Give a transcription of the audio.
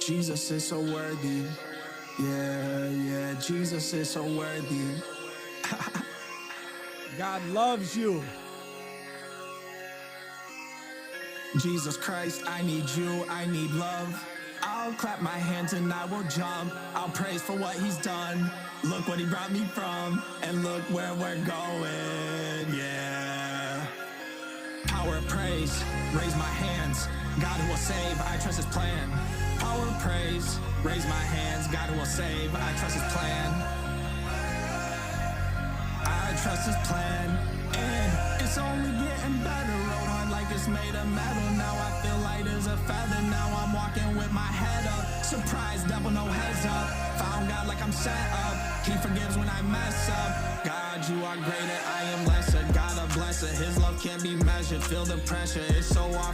Jesus is so worthy. Yeah, Jesus is so worthy. God loves you. Jesus Christ, I need you, I need love. I'll clap my hands and I will jump. I'll praise for what he's done. Look what he brought me from, and look where we're going, yeah. Power of praise, raise my hands. God who will save, I trust his plan. Power of praise, raise my hands. God who will save, I trust his plan. I trust his plan, and it's only getting better. Rolled hard like it's made of metal. Now I feel light as a feather. Now I'm walking with my head up. Surprise, devil, no heads up. Found God like I'm set up. He forgives when I mess up. God, you are greater, I am lesser. God a blesser, his love can't be measured. Feel the pressure, it's so often